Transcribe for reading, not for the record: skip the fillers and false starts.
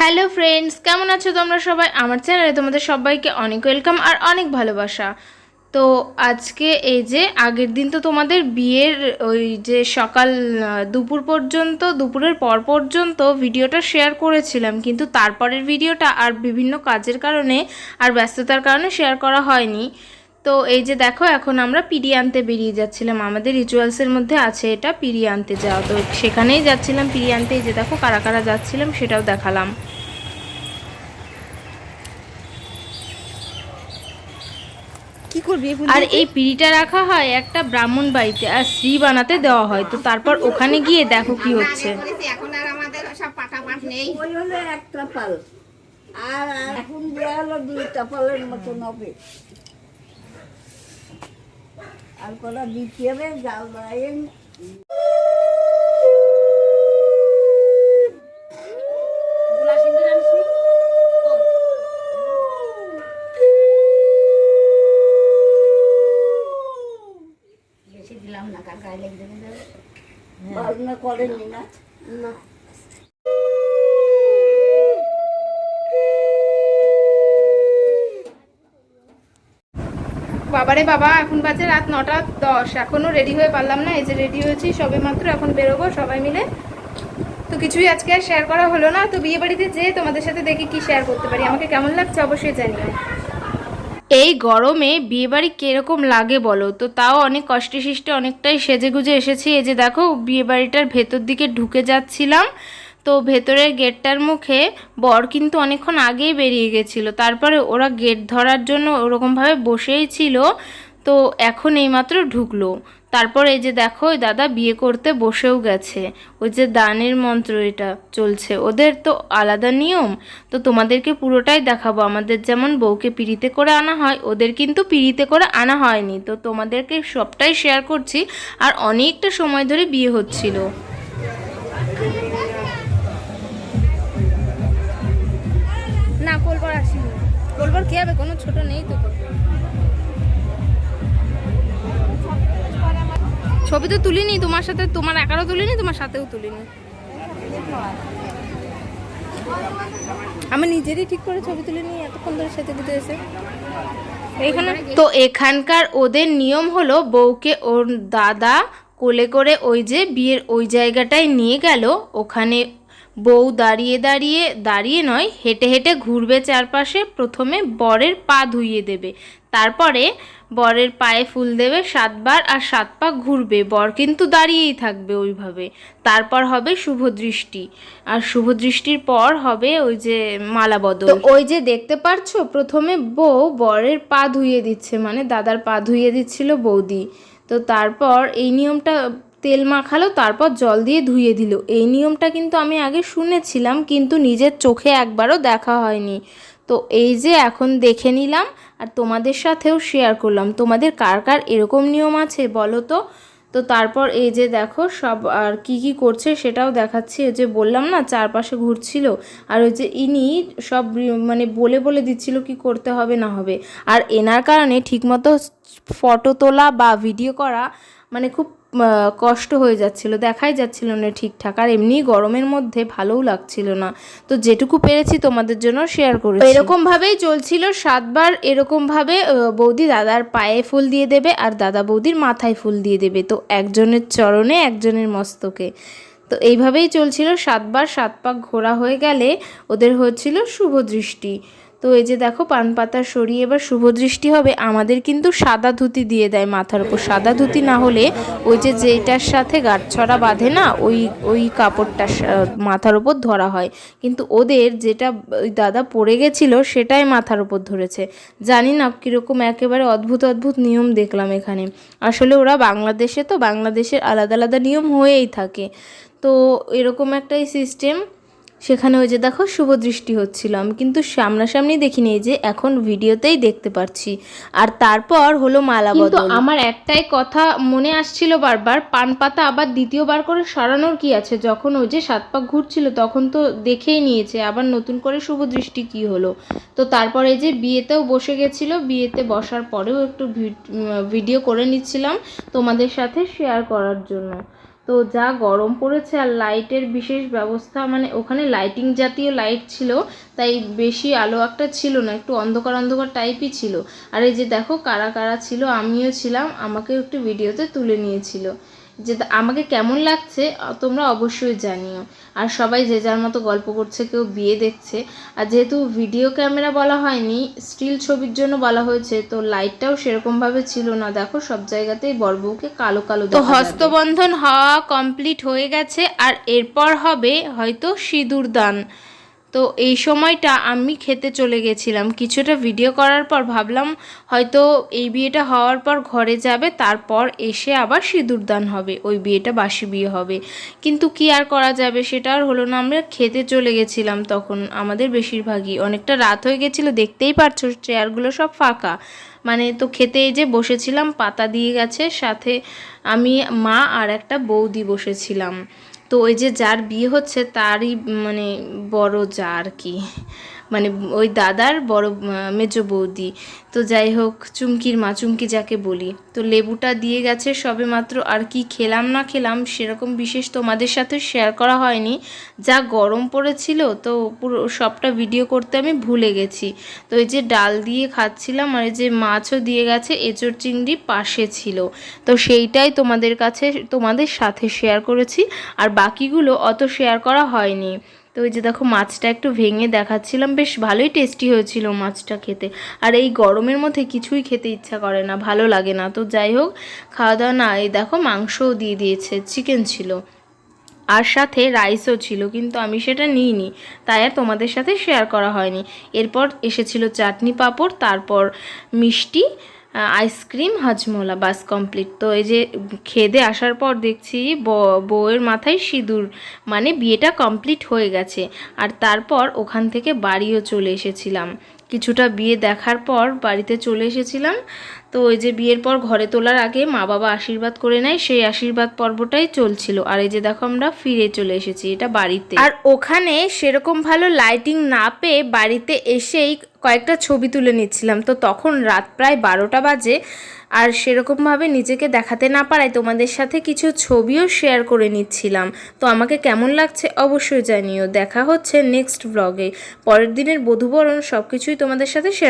Hello friends, কেমন আছো তোমরা সবাই? আমার চ্যানেলে তোমাদের সবাইকে অনেক ওয়েলকাম আর অনেক ভালোবাসা। তো আজকে এই যে আগের দিন তো তোমাদের বিয়ের ওই যে সকাল দুপুর পর্যন্ত, দুপুরের পর পর্যন্ত ভিডিওটা শেয়ার করেছিলাম, কিন্তু তারপরের ভিডিওটা আর বিভিন্ন কাজের কারণে আর ব্যস্ততার কারণে শেয়ার করা হয়নি। তো এই যে দেখো, এখন আমরা পিড়ি আনতে বেরিয়ে যাচ্ছিলাম। আমাদের রিচুয়ালসের মধ্যে আছে এটা, পিড়ি আনতে যাওয়া। তো সেখানেই যাচ্ছিলাম পিড়ি আনতে। এই যে দেখো কারা কারা যাচ্ছিলাম সেটাও দেখালাম। কি করবি? আর এই পিড়িটা রাখা হয় একটা ব্রাহ্মণ বাড়িতে, আর শ্রী বানাতে দেওয়া হয়। তো তারপর ওখানে গিয়ে দেখো কি হচ্ছে। এখন আর আমাদের সব পাটাপাট নেই। ওই হলো একটা পাল, আর এখন দেওয়া হলো দুইটা পালের মতন হবে। আর কলা দিতে হবে, জাল বাড়াইন। দিলাম না, কার গায়ে লেগে যাবে। বাজনা করেনি না? না। বাবারে বাবা, এখন বাজে রাত 9:10, এখনো রেডি হয়ে পারলাম না। এই যে রেডি হয়েছি সবে মাত্র, এখন বেরোবো সবাই মিলে। তো কিছুই আজকে আর শেয়ার করা হলো না। তো বিয়ে বাড়িতে যেয়ে তোমাদের সাথে দেখি কি শেয়ার করতে পারি। আমাকে কেমন লাগছে অবশ্যই জানিও। এই গরমে বিয়েবাড়ি কীরকম লাগে বলো তো? তাও অনেক কষ্টে শিষ্টে অনেকটাই সেজে গুজে এসেছি। এই যে দেখো বিয়েবাড়িটার ভেতর দিকে ঢুকে যাচ্ছিলাম। তো ভেতরের গেটটার মুখে বর কিন্তু অনেকক্ষণ আগেই বেরিয়ে গেছিলো। তারপরে ওরা গেট ধরার জন্য ওরকমভাবে বসেই ছিল। তো এখন এইমাত্র ঢুকলো। তারপর এই যে দেখো ওই দাদা বিয়ে করতে বসেও গেছে। ওই যে দানের মন্ত্র এটা চলছে, ওদের তো আলাদা নিয়ম। তো তোমাদেরকে পুরোটাই দেখাবো। আমাদের যেমন বউকে পিড়িতে করে আনা হয়, ওদের কিন্তু পিড়িতে করে আনা হয়নি। তো তোমাদেরকে সবটাই শেয়ার করছি। আর অনেকটা সময় ধরে বিয়ে হচ্ছিল। না, কোলবার আসিনি। কোলবার কি হবে? কোনো ছোট নেই তো। ছবি তো তুলিনি তোমার সাথে, তোমার একারও তুলিনি, তোমার সাথেও তুলিনি। আমি নিজেরই ঠিক করে ছবি তুলিনি এতক্ষণ ধরে সাথে দিতে এসে এইখানে। তো এখানকার ওদের নিয়ম হলো, বউকে ওর দাদা কোলে করে ওই যে বিয়ের ওই জায়গাটায় নিয়ে গেল। ওখানে বউ দাঁড়িয়ে দাঁড়িয়ে, দাঁড়িয়ে নয়, হেঁটে হেঁটে ঘুরবে চারপাশে। প্রথমে বরের পা ধুইয়ে দেবে, তারপরে বরের পায়ে ফুল দেবে 7 বার, আর 7 পা ঘুরবে। বর কিন্তু দাঁড়িয়েই থাকবে ওইভাবে। তারপর হবে শুভ দৃষ্টি, আর শুভ দৃষ্টির পর হবে ওই যে মালা বদল। তো ওই যে দেখতে পারছো, প্রথমে বউ বরের পা ধুইয়ে দিচ্ছে, মানে দাদার পা ধুইয়ে দিচ্ছিল বৌদি। তো তারপর এই নিয়মটা তেল মাখালো, তারপর জল দিয়ে ধুইয়ে দিল। এই নিয়মটা কিন্তু আমি আগে শুনেছিলাম, কিন্তু নিজের চোখে একবারও দেখা হয়নি। তো এই যে এখন দেখে নিলাম আর তোমাদের সাথেও শেয়ার করলাম। তোমাদের কার কার এরকম নিয়ম আছে বলো তো। তো তারপর এই যে দেখো সব আর কি কি করছে সেটাও দেখাচ্ছি। ওই যে বললাম না চারপাশে ঘুরছিল, আর ওই যে ইনি সব মানে বলে বলে দিচ্ছিল কি করতে হবে না হবে। আর এনার কারণে ঠিকমতো ফটো তোলা বা ভিডিও করা মানে খুব কষ্ট হয়ে যাচ্ছিল, দেখাই যাচ্ছিল না ঠিকঠাক। আর এমনি গরমের মধ্যে ভালোও লাগছিল না। তো যেটুকু পেরেছি তোমাদের জন্য শেয়ার করেছি। এরকমভাবেই চলছিল 7 বার। এরকমভাবে বৌদি দাদার পায়ে ফুল দিয়ে দেবে, আর দাদা বৌদির মাথায় ফুল দিয়ে দেবে। তো একজনের চরণে, একজনের মস্তকে। তো এইভাবেই চলছিল 7 বার। 7 পাক ঘোরা হয়ে গেলে ওদের হচ্ছিল শুভ দৃষ্টি। তো এই যে দেখো পান পাতা সরিয়ে এবার শুভ দৃষ্টি হবে। আমাদের কিন্তু সাদা ধুতি দিয়ে দেয় মাথার উপর। সাদা ধুতি না হলে ওই যে যেটার সাথে গাঁটছড়া বাঁধে না, ওই কাপড়টা মাথার উপর ধরা হয়। কিন্তু ওদের যেটা ওই দাদা পড়ে গেছিলো সেটাই মাথার উপর ধরেছে। জানি না কীরকম একেবারে অদ্ভুত অদ্ভুত নিয়ম দেখলাম এখানে। আসলে ওরা বাংলাদেশে, তো বাংলাদেশের আলাদা আলাদা নিয়ম হয়েই থাকে। তো এরকম একটাই সিস্টেম। সেখানে ওই যে দেখো শুভ দৃষ্টি হচ্ছিল, আমি কিন্তু সামনাসামনি দেখিনি, যে এখন ভিডিওতেই দেখতে পাচ্ছি। আর তারপর হলো মালা বদল। কিন্তু আমার একটাই কথা মনে আসছিল বারবার, পান পাতা আবার দ্বিতীয়বার করে সরানোর কি আছে? যখন ওই যে 7 পাক ঘুরছিল তখন তো দেখেই নিয়েছে, আবার নতুন করে শুভ দৃষ্টি কি হলো? তো তারপরে যে বিয়েতেও বসে গেছিলো, বিয়েতে বসার পরেও একটু ভিডিও করে নিচ্ছিলাম তোমাদের সাথে শেয়ার করার জন্য। তো তো যা গরম পড়েছে আর লাইটের বিশেষ ব্যবস্থা, মানে ওখানে লাইটিং জাতীয় লাইট ছিল, তাই বেশি আলো একটা ছিল না, একটু অন্ধকার অন্ধকার টাইপই ছিল। আর এই যে দেখো কারা কারা ছিল, আমিও ছিলাম, আমাকেও একটু ভিডিওতে তুলে নিয়েছিল। যে আমাকে কেমন লাগছে তোমরা অবশ্যই জানিও। আর সবাই যে যার মতো গল্প করছে, কেউ বিয়ে দেখছে। আর যেহেতু ভিডিও ক্যামেরা বলা হয়নি, স্টিল ছবির জন্য বলা হয়েছে, তো লাইটটাও সেরকমভাবে ছিল না। দেখো সব জায়গাতেই বরবউকে কালো কালো দেখা যাবে। তো হস্তবন্ধন হওয়া কমপ্লিট হয়ে গেছে, আর এরপর হবে হয়তো সিঁদুর দান। তো এই সময়টা আমি খেতে চলে গেছিলাম। কিছুটা ভিডিও করার পর ভাবলাম হয়তো এই বিয়েটা হওয়ার পর ঘরে যাবে, তারপর এসে আবার সিঁদুরদান হবে, ওই বিয়েটা বাসি বিয়ে হবে। কিন্তু কি আর করা যাবে, সেটা আর হলো না। আমরা খেতে চলে গেছিলাম তখন, আমাদের বেশিরভাগই অনেকটা রাত হয়ে গেছিলো, দেখতেই পারছো চেয়ারগুলো সব ফাঁকা। মানে তো খেতে এই যে বসেছিলাম, পাতা দিয়ে গেছে, সাথে আমি, মা আর একটা বৌদি বসেছিলাম। তো ওই যে যার বিয়ে হচ্ছে তারই মানে বড় যা আর কি, মানে ওই দাদার বড় মেজো বৌদি। তো যাই হোক, চুমকির মা, চুমকি যাকে বলি। তো লেবুটা দিয়ে গেছে সবে মাত্র। আর কি খেলাম না খেলাম সেরকম বিশেষ তোমাদের সাথে শেয়ার করা হয়নি, যা গরম পড়েছিল তো পুরো সবটা ভিডিও করতে আমি ভুলে গেছি। তো এই যে ডাল দিয়ে খাচ্ছিলাম, আর এই যে মাছও দিয়ে গেছে, এঁচোড় চিংড়ি পাশে ছিল, তো সেইটাই তোমাদের সাথে শেয়ার করেছি। আর বাকিগুলো অত শেয়ার করা হয়নি। তো ওই যে দেখো মাছটা একটু ভেঙে দেখাচ্ছিলাম, বেশ ভালোই টেস্টি হয়েছিল মাছটা খেতে। আর এই গরমের মধ্যে কিছুই খেতে ইচ্ছা করে না, ভালো লাগে না। তো যাই হোক, খাওয়া দাওয়া না, এই দেখো মাংসও দিয়ে দিয়েছে, চিকেন ছিল, আর সাথে রাইসও ছিল, কিন্তু আমি সেটা নিইনি, তাই আর তোমাদের সাথে শেয়ার করা হয়নি। এরপর এসেছিল চাটনি পাঁপড়, তারপর মিষ্টি, আইসক্রিম, হাজমোলা, বাস কমপ্লিট। তো এই যে খেদে আসার পর দেখছি বউয়ের মাথায় সিঁদুর, মানে বিয়েটা কমপ্লিট হয়ে গেছে। আর তারপর ওখান থেকে বাড়িও চলে এসেছিলাম, কিছুটা বিয়ে দেখার পর বাড়িতে চলে এসেছিলাম। তো ওই যে বিয়ের পর ঘরে তোলার আগে মা বাবা আশীর্বাদ করে নেয়, সেই আশীর্বাদ পর্বটাই চলছিল। আর এই যে দেখো আমরা ফিরে চলে এসেছি, এটা বাড়িতে। আর ওখানে সেরকম ভালো লাইটিং না পেয়ে বাড়িতে এসেই কয়েকটা ছবি তুলে নিচ্ছিলাম। তো তখন রাত প্রায় 12টা বাজে, আর সেরকমভাবে নিজেকে দেখাতে না পারায় তোমাদের সাথে কিছু ছবিও শেয়ার করে নিচ্ছিলাম। তো আমাকে কেমন লাগছে অবশ্যই জানিও। দেখা হচ্ছে নেক্সট ব্লগে, পরের দিনের বধূবরণ সব কিছুই তোমাদের সাথে শেয়ার